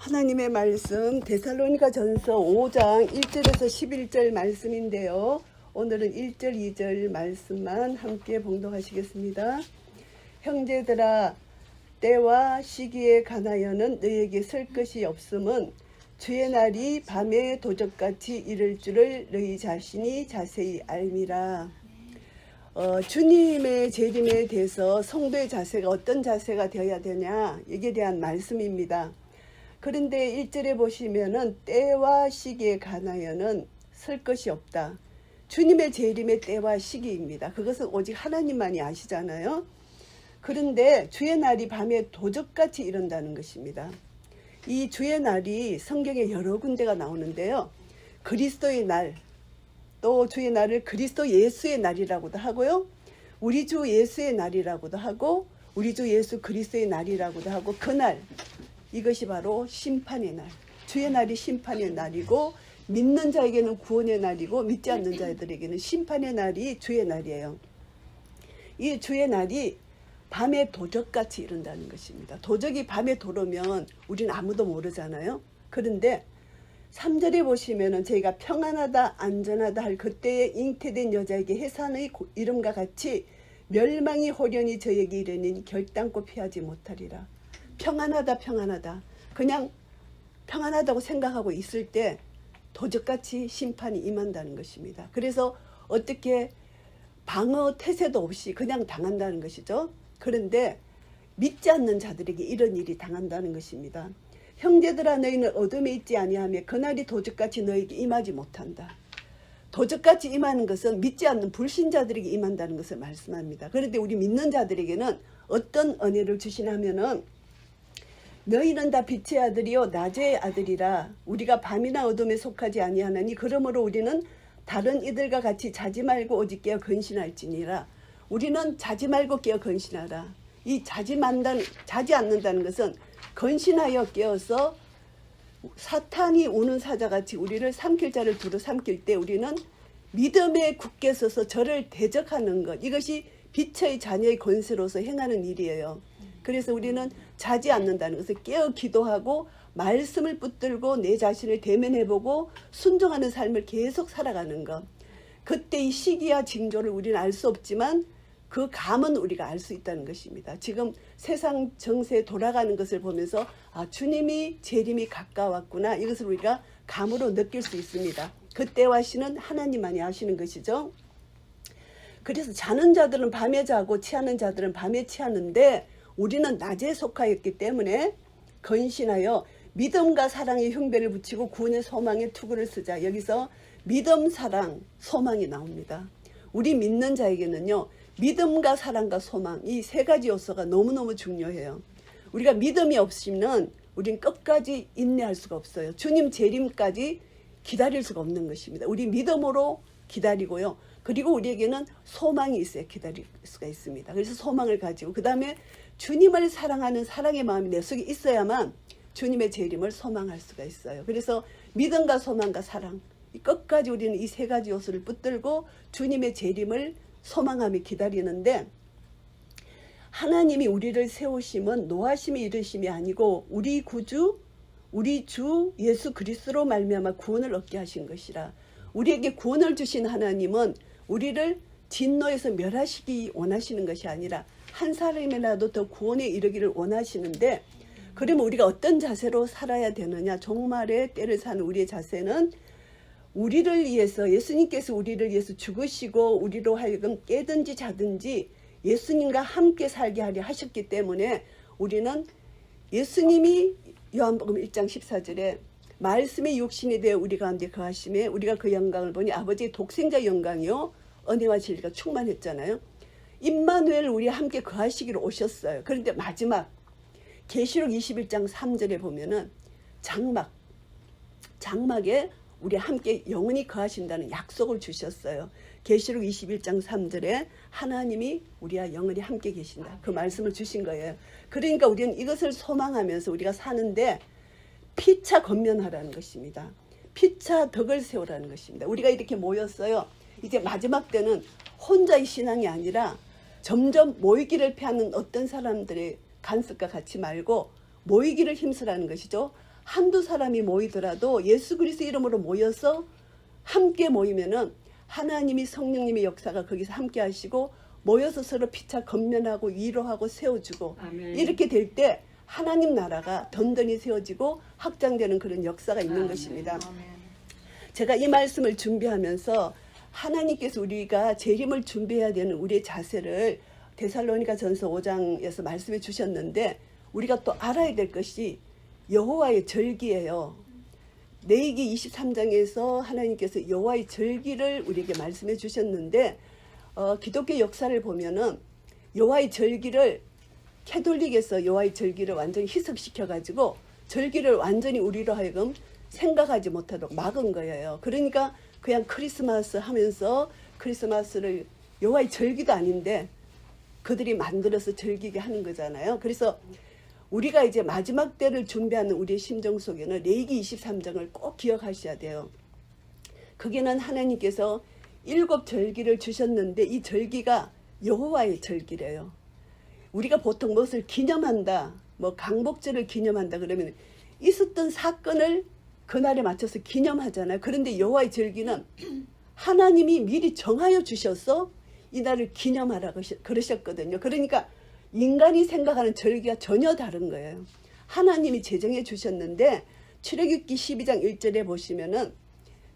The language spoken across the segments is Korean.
하나님의 말씀 데살로니가전서 5장 1절에서 11절 말씀인데요. 오늘은 1절 2절 말씀만 함께 봉독하시겠습니다. 형제들아, 때와 시기에 관하여는 너희에게 설 것이 없음은 주의 날이 밤에 도적같이 이를 줄을 너희 자신이 자세히 알미라. 주님의 재림에 대해서 성도의 자세가 어떤 자세가 되어야 되냐, 이에 대한 말씀입니다. 그런데 1절에 보시면은 때와 시기에 관하여는 설 것이 없다. 주님의 재림의 때와 시기입니다. 그것은 오직 하나님만이 아시잖아요. 그런데 주의 날이 밤에 도적같이 이른다는 것입니다. 이 주의 날이 성경에 여러 군데가 나오는데요. 그리스도의 날, 또 주의 날을 그리스도 예수의 날이라고도 하고요. 우리 주 예수의 날이라고도 하고, 우리 주 예수 그리스도의 날이라고도 하고, 그날, 이것이 바로 심판의 날. 주의 날이 심판의 날이고, 믿는 자에게는 구원의 날이고, 믿지 않는 자들에게는 심판의 날이 주의 날이에요. 이 주의 날이 밤에 도적같이 이른다는 것입니다. 도적이 밤에 도르면 우리는 아무도 모르잖아요. 그런데 3절에 보시면은 저희가 평안하다 안전하다 할 그때에 잉태된 여자에게 해산의 이름과 같이 멸망이 호련히 저에게 이르니 결단코 피하지 못하리라. 평안하다 평안하다, 그냥 평안하다고 생각하고 있을 때 도적같이 심판이 임한다는 것입니다. 그래서 어떻게 방어 태세도 없이 그냥 당한다는 것이죠. 그런데 믿지 않는 자들에게 이런 일이 당한다는 것입니다. 형제들아, 너희는 어둠에 있지 아니하며 그날이 도적같이 너희에게 임하지 못한다. 도적같이 임하는 것은 믿지 않는 불신자들에게 임한다는 것을 말씀합니다. 그런데 우리 믿는 자들에게는 어떤 은혜를 주시냐면은 너희는 다 빛의 아들이요 낮의 아들이라. 우리가 밤이나 어둠에 속하지 아니하나니 그러므로 우리는 다른 이들과 같이 자지 말고 오직 깨어 근신할지니라. 우리는 자지 말고 깨어 근신하라. 이 자지 않는다는 것은 근신하여 깨어서 사탄이 우는 사자같이 우리를 삼킬 자를 두루 삼킬 때 우리는 믿음에 굳게 서서 저를 대적하는 것, 이것이 빛의 자녀의 권세로서 행하는 일이에요. 그래서 우리는 자지 않는다는 것을 깨어 기도하고 말씀을 붙들고 내 자신을 대면해보고 순종하는 삶을 계속 살아가는 것. 그때 이 시기와 징조를 우리는 알 수 없지만 그 감은 우리가 알 수 있다는 것입니다. 지금 세상 정세에 돌아가는 것을 보면서 주님이 재림이 가까웠구나, 이것을 우리가 감으로 느낄 수 있습니다. 그때와 시는 하나님만이 아시는 것이죠. 그래서 자는 자들은 밤에 자고 취하는 자들은 밤에 취하는데 우리는 낮에 속하였기 때문에 근신하여 믿음과 사랑의 흉배를 붙이고 구원의 소망의 투구를 쓰자. 여기서 믿음, 사랑, 소망이 나옵니다. 우리 믿는 자에게는요, 믿음과 사랑과 소망, 이 세 가지 요소가 너무너무 중요해요. 우리가 믿음이 없으면 우린 끝까지 인내할 수가 없어요. 주님 재림까지 기다릴 수가 없는 것입니다. 우리 믿음으로 기다리고요. 그리고 우리에게는 소망이 있어야 기다릴 수가 있습니다. 그래서 소망을 가지고 그 다음에 주님을 사랑하는 사랑의 마음이 내 속에 있어야만 주님의 재림을 소망할 수가 있어요. 그래서 믿음과 소망과 사랑, 끝까지 우리는 이 세 가지 요소를 붙들고 주님의 재림을 소망하며 기다리는데, 하나님이 우리를 세우심은 노하심이 이르심이 아니고 우리 구주, 우리 주 예수 그리스도로 말미암아 구원을 얻게 하신 것이라. 우리에게 구원을 주신 하나님은 우리를 진노에서 멸하시기 원하시는 것이 아니라 한 사람이라도 더 구원에 이르기를 원하시는데, 그러면 우리가 어떤 자세로 살아야 되느냐? 종말의 때를 사는 우리의 자세는 우리를 위해서, 예수님께서 우리를 위해서 죽으시고 우리로 하여금 깨든지 자든지 예수님과 함께 살게 하려 하셨기 때문에 우리는 예수님이 요한복음 1장 14절에 말씀의 육신이 되어 우리 가운데 거하심에 우리가 그 영광을 보니 아버지의 독생자 영광이요 은혜와 진리가 충만했잖아요. 임마누엘 우리와 함께 거하시기로 오셨어요. 그런데 마지막 계시록 21장 3절에 보면은 장막에 우리 함께 영원히 거하신다는 약속을 주셨어요. 계시록 21장 3절에 하나님이 우리와 영원히 함께 계신다, 그 말씀을 주신 거예요. 그러니까 우리는 이것을 소망하면서 우리가 사는데 피차 건면하라는 것입니다. 피차 덕을 세우라는 것입니다. 우리가 이렇게 모였어요. 이제 마지막 때는 혼자의 신앙이 아니라 점점 모이기를 피하는 어떤 사람들의 간섭과 같이 말고 모이기를 힘쓰라는 것이죠. 한두 사람이 모이더라도 예수 그리스도 이름으로 모여서 함께 모이면은 하나님이 성령님의 역사가 거기서 함께 하시고 모여서 서로 피차 건면하고 위로하고 세워주고 아멘. 이렇게 될 때 하나님 나라가 던던히 세워지고 확장되는 그런 역사가 있는 것입니다. 제가 이 말씀을 준비하면서 하나님께서 우리가 재림을 준비해야 되는 우리의 자세를 데살로니가 전서 5장에서 말씀해 주셨는데 우리가 또 알아야 될 것이 여호와의 절기예요. 레위기 23장에서 하나님께서 여호와의 절기를 우리에게 말씀해 주셨는데 기독교 역사를 보면은 여호와의 절기를 캐톨릭에서 여호와의 절기를 완전히 희석시켜 가지고 절기를 완전히 우리로 하여금 생각하지 못하도록 막은 거예요. 그러니까 그냥 크리스마스 하면서 크리스마스를 여호와의 절기도 아닌데 그들이 만들어서 즐기게 하는 거잖아요. 그래서 우리가 이제 마지막 때를 준비하는 우리의 심정 속에는 레위기 23장을 꼭 기억하셔야 돼요. 거기는 하나님께서 7 절기를 주셨는데 이 절기가 여호와의 절기래요. 우리가 보통 무엇을 기념한다, 뭐 강복절을 기념한다 그러면 있었던 사건을 그날에 맞춰서 기념하잖아요. 그런데 여호와의 절기는 하나님이 미리 정하여 주셔서 이 날을 기념하라 그러셨거든요. 그러니까 인간이 생각하는 절기가 전혀 다른 거예요. 하나님이 제정해 주셨는데 출애굽기 12장 1절에 보시면은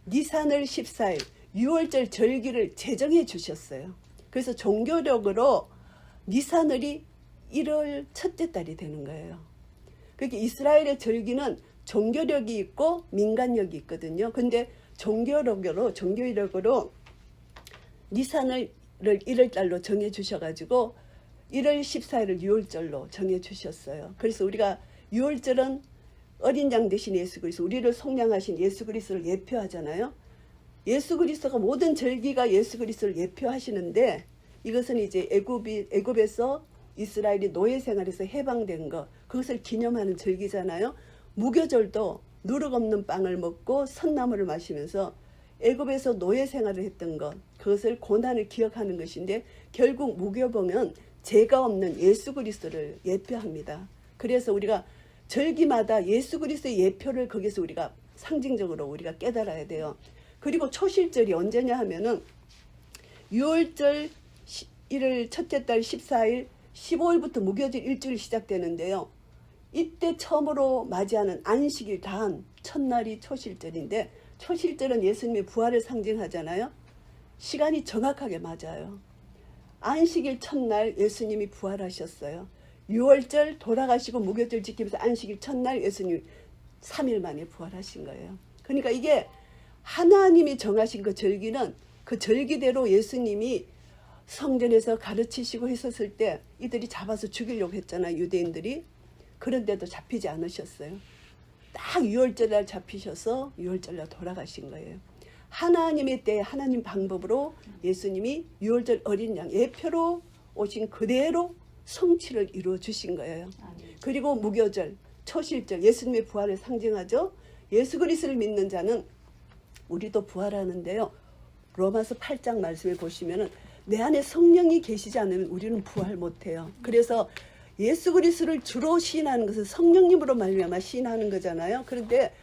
니산을 14일 6월절 절기를 제정해 주셨어요. 그래서 종교력으로 니산월이 1월 첫째 달이 되는 거예요. 그러니까 이스라엘의 절기는 종교력이 있고 민간력이 있거든요. 근데 종교력으로 니산을 1월 달로 정해 주셔가지고 1월 14일을 6월절로 정해 주셨어요. 그래서 우리가 6월절은 어린 양 대신 예수 그리스도, 우리를 속량하신 예수 그리스도를 예표하잖아요. 예수 그리스도가 모든 절기가 예수 그리스도를 예표하시는데 이것은 이제 애굽에서 이스라엘이 노예 생활에서 해방된 것, 그것을 기념하는 절기잖아요. 무교절도 누룩 없는 빵을 먹고 선나물을 마시면서 애굽에서 노예 생활을 했던 것, 그것을 고난을 기억하는 것인데 결국 무교봉은 죄가 없는 예수 그리스도를 예표합니다. 그래서 우리가 절기마다 예수 그리스도의 예표를 거기서 우리가 상징적으로 우리가 깨달아야 돼요. 그리고 초실절이 언제냐 하면은 6월절 1월 첫째 달 14일 15일부터 무교절 일주일 시작되는데요. 이때 처음으로 맞이하는 안식일 다음 첫날이 초실절인데 초실절은 예수님의 부활을 상징하잖아요. 시간이 정확하게 맞아요. 안식일 첫날 예수님이 부활하셨어요. 6월절 돌아가시고 무교절 지키면서 안식일 첫날 예수님이 3일 만에 부활하신 거예요. 그러니까 이게 하나님이 정하신 그 절기는 그 절기대로 예수님이 성전에서 가르치시고 했었을 때 이들이 잡아서 죽이려고 했잖아요. 유대인들이. 그런데도 잡히지 않으셨어요. 딱 6월절 날 잡히셔서 6월절 날 돌아가신 거예요. 하나님의 때 하나님 방법으로 예수님이 6월절 어린 양 예표로 오신 그대로 성취를 이루어 주신 거예요. 그리고 무교절, 초실절, 예수님의 부활을 상징하죠. 예수 그리스도를 믿는 자는 우리도 부활하는데요. 로마서 8장 말씀을 보시면은 내 안에 성령이 계시지 않으면 우리는 부활 못해요. 그래서 예수 그리스도를 주로 시인하는 것은 성령님으로 말미암아 시인하는 거잖아요. 그런데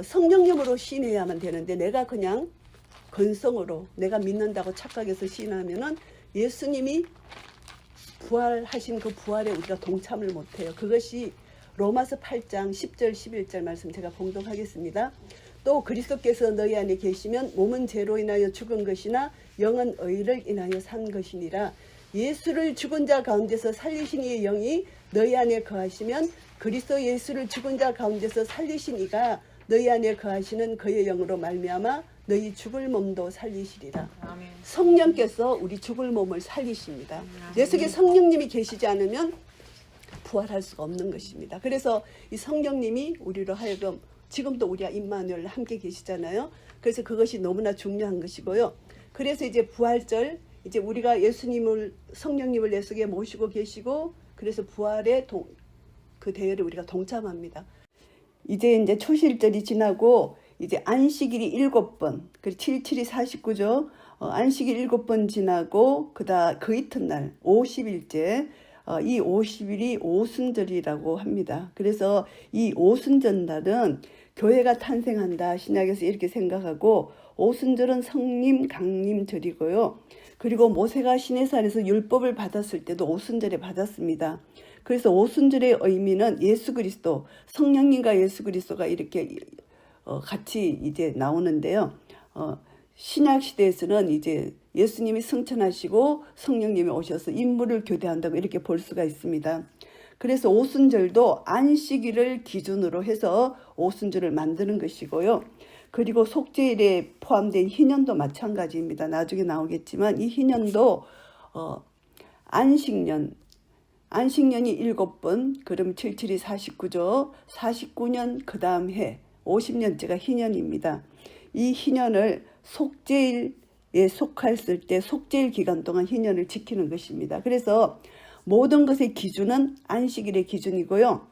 성령님으로 시인해야만 되는데 내가 그냥 건성으로 내가 믿는다고 착각해서 시인하면은 예수님이 부활하신 그 부활에 우리가 동참을 못해요. 그것이 로마서 8장 10절 11절 말씀 제가 봉독하겠습니다. 또 그리스도께서 너희 안에 계시면 몸은 죄로 인하여 죽은 것이나 영은 의를 인하여 산 것이니라. 예수를 죽은 자 가운데서 살리신 이의 영이 너희 안에 거하시면 그리스도 예수를 죽은 자 가운데서 살리신 이가 너희 안에 거하시는 그의 영으로 말미암아 너희 죽을 몸도 살리시리라. 아멘. 성령께서 우리 죽을 몸을 살리십니다. 내 속에 성령님이 계시지 않으면 부활할 수가 없는 것입니다. 그래서 이 성령님이 우리로 하여금 지금도 우리와 임마누엘 함께 계시잖아요. 그래서 그것이 너무나 중요한 것이고요. 그래서 이제 부활절, 이제 우리가 예수님을 성령님을 내 속에 모시고 계시고 그래서 부활의 그 대회를 우리가 동참합니다. 이제 초실절이 지나고 이제 안식일이 7번, 그리고 7이 49죠. 안식일 7번 지나고 그 이튿날 50일째 이 50일이 오순절이라고 합니다. 그래서 이 오순절날은 교회가 탄생한다 신약에서 이렇게 생각하고, 오순절은 성림 강림절이고요. 그리고 모세가 시내산에서 율법을 받았을 때도 오순절에 받았습니다. 그래서 오순절의 의미는 예수 그리스도, 성령님과 예수 그리스도가 이렇게 같이 이제 나오는데요. 신약 시대에서는 이제 예수님이 승천하시고 성령님이 오셔서 인물을 교대한다고 이렇게 볼 수가 있습니다. 그래서 오순절도 안식일을 기준으로 해서 오순절을 만드는 것이고요. 그리고 속죄일에 포함된 희년도 마찬가지입니다. 나중에 나오겠지만 이 희년도 안식년이 7번, 그럼 77이 49죠. 49년 그 다음 해 50년째가 희년입니다. 이 희년을 속죄일에 속했을 때 속죄일 기간 동안 희년을 지키는 것입니다. 그래서 모든 것의 기준은 안식일의 기준이고요.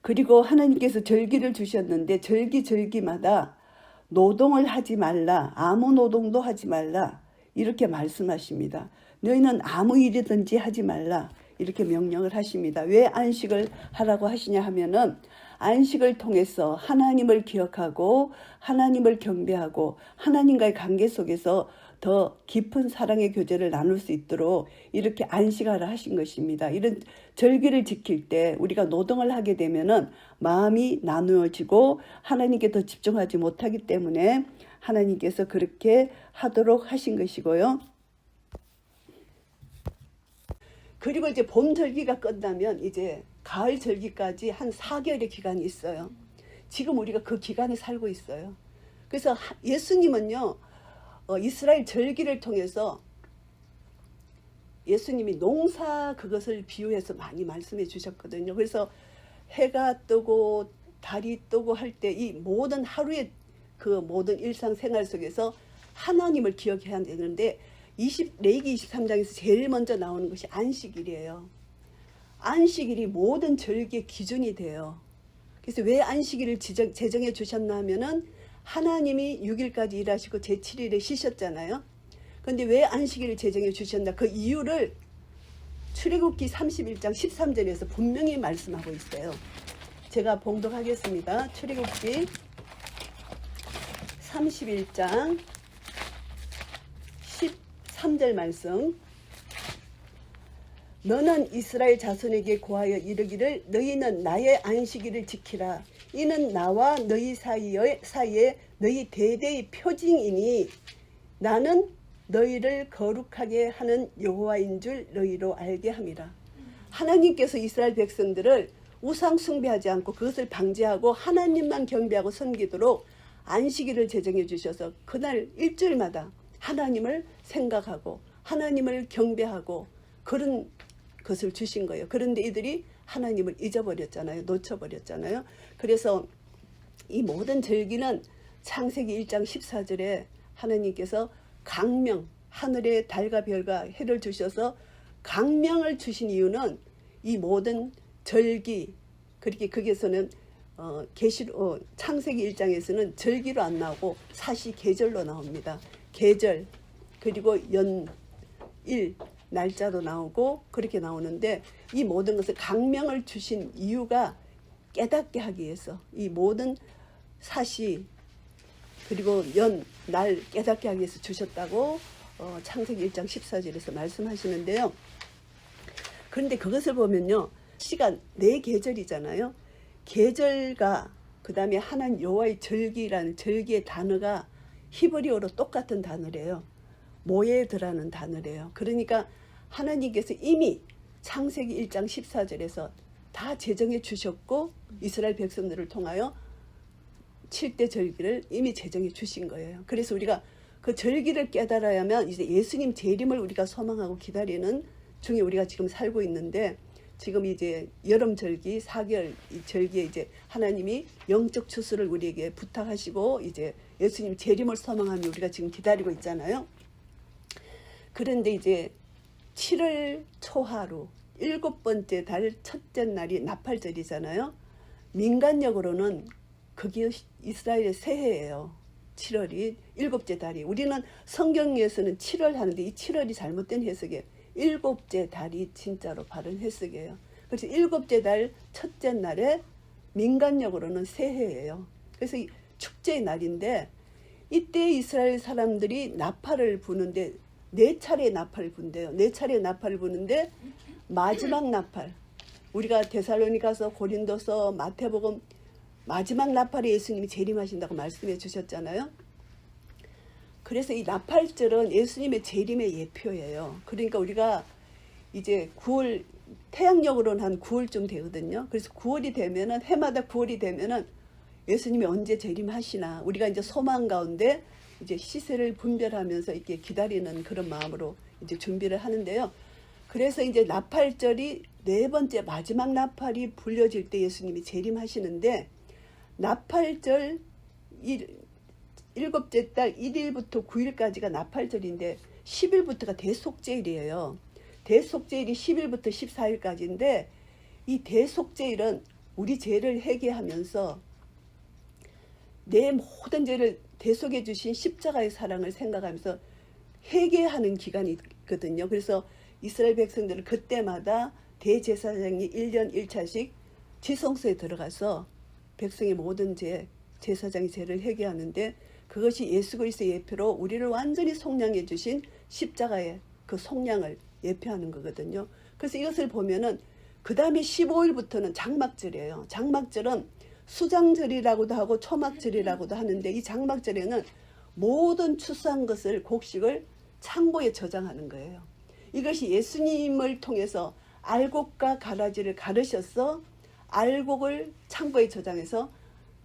그리고 하나님께서 절기를 주셨는데 절기마다 노동을 하지 말라, 아무 노동도 하지 말라 이렇게 말씀하십니다. 너희는 아무 일이든지 하지 말라 이렇게 명령을 하십니다. 왜 안식을 하라고 하시냐 하면은 안식을 통해서 하나님을 기억하고 하나님을 경배하고 하나님과의 관계 속에서 더 깊은 사랑의 교제를 나눌 수 있도록 이렇게 안식하라 하신 것입니다. 이런 절기를 지킬 때 우리가 노동을 하게 되면은 마음이 나누어지고 하나님께 더 집중하지 못하기 때문에 하나님께서 그렇게 하도록 하신 것이고요. 그리고 이제 봄 절기가 끝나면 이제 가을 절기까지 한 4개월의 기간이 있어요. 지금 우리가 그 기간에 살고 있어요. 그래서 예수님은요, 이스라엘 절기를 통해서 예수님이 농사 그것을 비유해서 많이 말씀해 주셨거든요. 그래서 해가 뜨고 달이 뜨고 할 때 이 모든 하루의 그 모든 일상생활 속에서 하나님을 기억해야 되는데 레위기 23장에서 제일 먼저 나오는 것이 안식일이에요. 안식일이 모든 절기의 기준이 돼요. 그래서 왜 안식일을 제정해 주셨나 하면은 하나님이 6일까지 일하시고 제7일에 쉬셨잖아요. 그런데 왜 안식일을 제정해 주셨나? 그 이유를 출애굽기 31장 13절에서 분명히 말씀하고 있어요. 제가 봉독하겠습니다. 출애굽기 31장 13절 말씀. 너는 이스라엘 자손에게 고하여 이르기를 너희는 나의 안식일을 지키라. 이는 나와 너희 사이에 너희 대대의 표징이니 나는 너희를 거룩하게 하는 여호와인 줄 너희로 알게 함이라. 하나님께서 이스라엘 백성들을 우상 숭배하지 않고 그것을 방지하고 하나님만 경배하고 섬기도록 안식일을 제정해 주셔서 그날 일주일마다 하나님을 생각하고 하나님을 경배하고 그런 것을 주신 거예요. 그런데 이들이 하나님을 잊어버렸잖아요. 놓쳐버렸잖아요. 그래서 이 모든 절기는 창세기 1장 14절에 하나님께서 강명, 하늘에 달과 별과 해를 주셔서 강명을 주신 이유는 이 모든 절기, 그렇게 거기에서는 창세기 1장에서는 절기로 안 나오고 사시 계절로 나옵니다. 계절, 그리고 일, 날짜도 나오고 그렇게 나오는데 이 모든 것을 강명을 주신 이유가 깨닫게 하기 위해서 이 모든 사시 그리고 날 깨닫게 하기 위해서 주셨다고 창세기 1장 14절에서 말씀하시는데요. 그런데 그것을 보면요. 시간 4계절이잖아요. 계절과 그 다음에 하나님 여호와의 절기라는 절기의 단어가 히브리어로 똑같은 단어래요. 모에드라는 단어래요. 그러니까 하나님께서 이미 창세기 1장 14절에서 다 제정해 주셨고 이스라엘 백성들을 통하여 7대 절기를 이미 제정해 주신 거예요. 그래서 우리가 그 절기를 깨달아야만 이제 예수님 재림을 우리가 소망하고 기다리는 중에 우리가 지금 살고 있는데 지금 이제 여름 절기 4개월 이 절기에 이제 하나님이 영적 추수를 우리에게 부탁하시고 이제 예수님 재림을 소망하며 우리가 지금 기다리고 있잖아요. 그런데 이제 7월 초하루 7번째 달 첫째 날이 나팔절이잖아요. 민간력으로는 그게 이스라엘의 새해예요. 7월이 7째 달이. 우리는 성경에서는 7월 하는데 이 7월이 잘못된 해석이에요. 일곱째 달이 진짜로 바른 해석이에요. 그래서 일곱째 달 첫째 날에 민간력으로는 새해예요. 그래서 축제의 날인데 이때 이스라엘 사람들이 나팔을 부는데 네 차례 나팔을 분대요. 네 차례 나팔을 부는데 마지막 나팔, 우리가 데살로니가서, 고린도서, 마태복음 마지막 나팔에 예수님이 재림하신다고 말씀해 주셨잖아요. 그래서 이 나팔절은 예수님의 재림의 예표예요. 그러니까 우리가 이제 9월, 태양력으로는 한 9월쯤 되거든요. 그래서 9월이 되면은, 해마다 9월이 되면은 예수님이 언제 재림하시나, 우리가 이제 소망 가운데 이제 시세를 분별하면서 이렇게 기다리는 그런 마음으로 이제 준비를 하는데요. 그래서 이제 나팔절이 네 번째 마지막 나팔이 불려질 때 예수님이 재림하시는데, 나팔절 일곱째 달 1일부터 9일까지가 나팔절인데 10일부터가 대속제일이에요. 대속제일이 10일부터 14일까지인데 이 대속제일은 우리 죄를 회개하면서 내 모든 죄를 대속해 주신 십자가의 사랑을 생각하면서 회개하는 기간이 있거든요. 그래서 이스라엘 백성들은 그때마다 대제사장이 1년 1차씩 지성소에 들어가서 백성의 모든 죄, 제사장이 죄를 회개하는데 그것이 예수 그리스도의 예표로 우리를 완전히 속량해 주신 십자가의 그 속량을 예표하는 거거든요. 그래서 이것을 보면은 그 다음에 15일부터는 장막절이에요. 장막절은 수장절이라고도 하고 초막절이라고도 하는데 이 장막절에는 모든 추수한 것을 곡식을 창고에 저장하는 거예요. 이것이 예수님을 통해서 알곡과 가라지를 가르셔서 알곡을 창고에 저장해서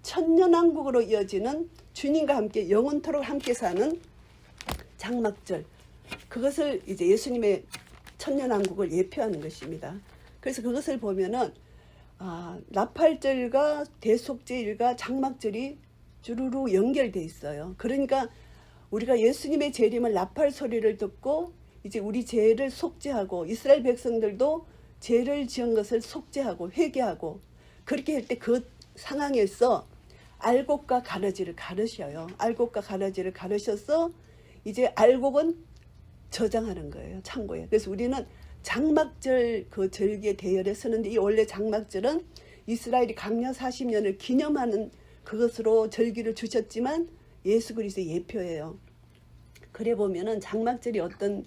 천년왕국으로 이어지는 주님과 함께 영원토록 함께 사는 장막절, 그것을 이제 예수님의 천년왕국을 예표하는 것입니다. 그래서 그것을 보면은 나팔절과 대속제일과 장막절이 주르르 연결돼 있어요. 그러니까 우리가 예수님의 재림을 나팔 소리를 듣고 이제 우리 죄를 속죄하고 이스라엘 백성들도 죄를 지은 것을 속죄하고 회개하고 그렇게 할 때 그 상황에서 알곡과 가라지를 가르셔요. 알곡과 가라지를 가르셔서 이제 알곡은 저장하는 거예요. 창고에. 그래서 우리는 장막절 그 절기의 대열에 서는데 이 원래 장막절은 이스라엘이 강년 40년을 기념하는 그것으로 절기를 주셨지만 예수 그리스도의 예표예요. 그래 보면은 장막절이 어떤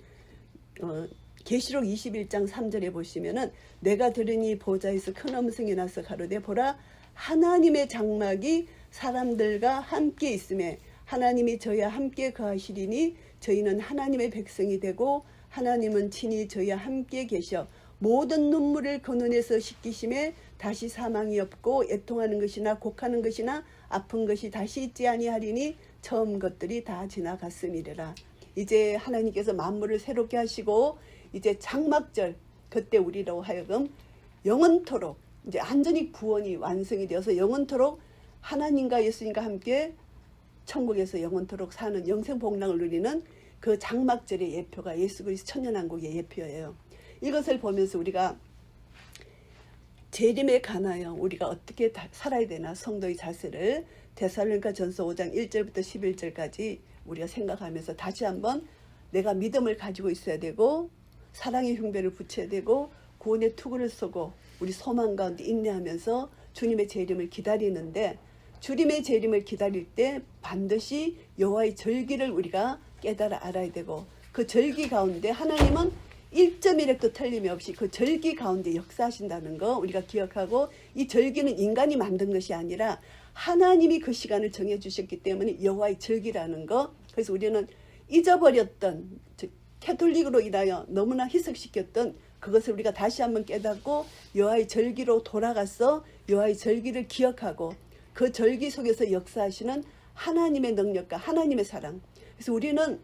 계시록 21장 3절에 보시면은 내가 들으니 보좌에서 큰 음성이 나서 가로되 보라 하나님의 장막이 사람들과 함께 있음에 하나님이 저희와 함께 거하시리니 저희는 하나님의 백성이 되고 하나님은 친히 저희와 함께 계셔 모든 눈물을 그 눈에서 씻기심에 다시 사망이 없고 애통하는 것이나 곡하는 것이나 아픈 것이 다시 있지 아니하리니 처음 것들이 다 지나갔음이래라. 이제 하나님께서 만물을 새롭게 하시고 이제 장막절 그때 우리로 하여금 영원토록 이제 완전히 구원이 완성이 되어서 영원토록 하나님과 예수님과 함께 천국에서 영원토록 사는 영생복락을 누리는 그 장막절의 예표가 예수 그리스도 천년왕국의 예표예요. 이것을 보면서 우리가 재림에 관하여 우리가 어떻게 살아야 되나 성도의 자세를 데살로니가 전서 5장 1절부터 11절까지 우리가 생각하면서 다시 한번 내가 믿음을 가지고 있어야 되고 사랑의 흉배를 붙여야 되고 구원의 투구를 쏘고 우리 소망 가운데 인내하면서 주님의 재림을 기다리는데 주님의 재림을 기다릴 때 반드시 여호와의 절기를 우리가 깨달아 알아야 되고 그 절기 가운데 하나님은 1.1획도 틀림이 없이 그 절기 가운데 역사하신다는 거 우리가 기억하고 이 절기는 인간이 만든 것이 아니라 하나님이 그 시간을 정해주셨기 때문에 여호와의 절기라는 거. 그래서 우리는 잊어버렸던 캐톨릭으로 인하여 너무나 희석시켰던 그것을 우리가 다시 한번 깨닫고 여호와의 절기로 돌아가서 여호와의 절기를 기억하고 그 절기 속에서 역사하시는 하나님의 능력과 하나님의 사랑. 그래서 우리는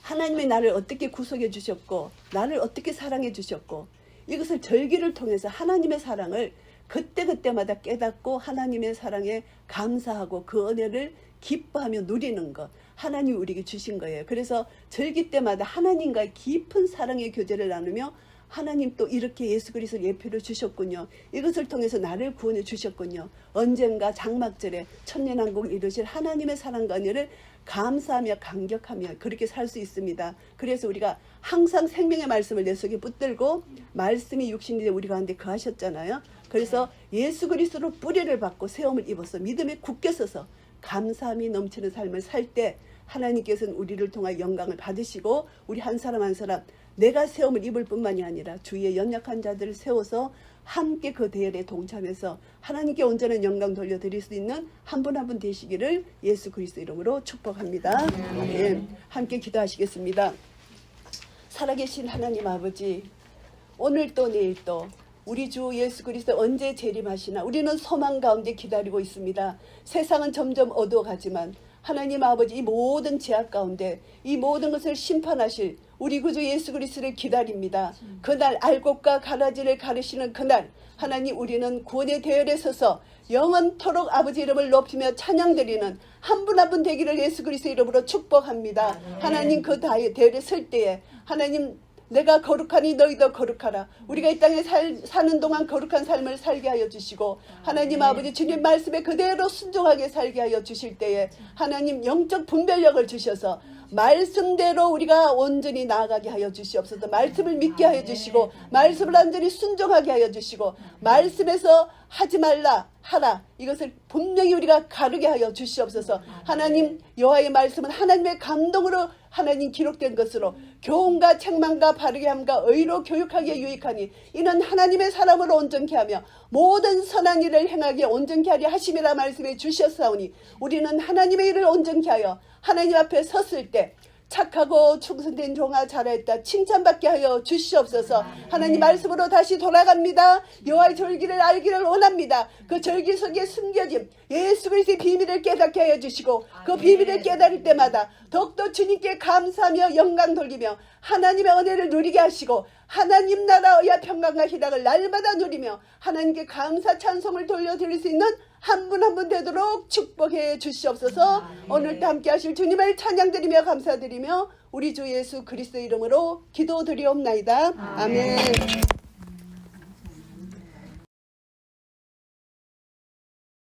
하나님이 나를 어떻게 구속해 주셨고 나를 어떻게 사랑해 주셨고 이것을 절기를 통해서 하나님의 사랑을 그때그때마다 깨닫고 하나님의 사랑에 감사하고 그 은혜를 기뻐하며 누리는 것. 하나님이 우리에게 주신 거예요. 그래서 절기 때마다 하나님과의 깊은 사랑의 교제를 나누며 하나님 또 이렇게 예수 그리스도를 예표로 주셨군요. 이것을 통해서 나를 구원해 주셨군요. 언젠가 장막절에 천년왕국을 이루실 하나님의 사랑과 은혜를 감사하며 감격하며 그렇게 살 수 있습니다. 그래서 우리가 항상 생명의 말씀을 내 속에 붙들고 말씀이 육신이 되어 우리 가운데 거하셨잖아요. 그래서 예수 그리스도로 뿌리를 받고 세움을 입어서 믿음에 굳게 서서 감사함이 넘치는 삶을 살 때 하나님께서는 우리를 통하여 영광을 받으시고 우리 한 사람 한 사람 내가 세움을 입을 뿐만이 아니라 주위의 연약한 자들을 세워서 함께 그 대열에 동참해서 하나님께 온전한 영광 돌려드릴 수 있는 한 분 한 분 되시기를 예수 그리스도 이름으로 축복합니다. 아멘. 함께 기도하시겠습니다. 살아계신 하나님 아버지, 오늘 또 내일 또 우리 주 예수 그리스도 언제 재림하시나 우리는 소망 가운데 기다리고 있습니다. 세상은 점점 어두워가지만 하나님 아버지 이 모든 제약 가운데 이 모든 것을 심판하실 우리 구주 예수 그리스도를 기다립니다. 그날 알곡과 가라지를 가르시는 그날 하나님 우리는 구원의 대열에 서서 영원토록 아버지 이름을 높이며 찬양드리는 한 분 한 분 되기를 예수 그리스도 이름으로 축복합니다. 하나님 그 대열에 설 때에 하나님 내가 거룩하니 너희도 거룩하라. 우리가 이 땅에 사는 동안 거룩한 삶을 살게 하여 주시고 하나님 아버지 주님 말씀에 그대로 순종하게 살게 하여 주실 때에 하나님 영적 분별력을 주셔서 말씀대로 우리가 온전히 나아가게 하여 주시옵소서. 말씀을 믿게 하여 주시고 말씀을 완전히 순종하게 하여 주시고 말씀에서 하지 말라 하라 이것을 분명히 우리가 가르게 하여 주시옵소서. 하나님 여호와의 말씀은 하나님의 감동으로 하나님 기록된 것으로 교훈과 책망과 바르게 함과 의로 교육하기에 유익하니 이는 하나님의 사람으로 온전케 하며 모든 선한 일을 행하기에 온전케 하려 하심이라 말씀해 주셨사오니 우리는 하나님의 일을 온전케 하여 하나님 앞에 섰을 때 착하고 충성된 종아 잘했다 칭찬받게 하여 주시옵소서. 하나님 말씀으로 다시 돌아갑니다. 여호와의 절기를 알기를 원합니다. 그 절기 속에 숨겨진 예수 그리스도의 비밀을 깨닫게 하여 주시고 그 비밀을 깨달을 때마다 더욱더 주님께 감사하며 영광 돌리며 하나님의 은혜를 누리게 하시고 하나님 나라의 평강과 희락을 날마다 누리며 하나님께 감사 찬송을 돌려드릴 수 있는 한 분 한 분 되도록 축복해 주시옵소서. 오늘도 함께 하실 주님을 찬양드리며 감사드리며 우리 주 예수 그리스도 이름으로 기도드리옵나이다. 아멘.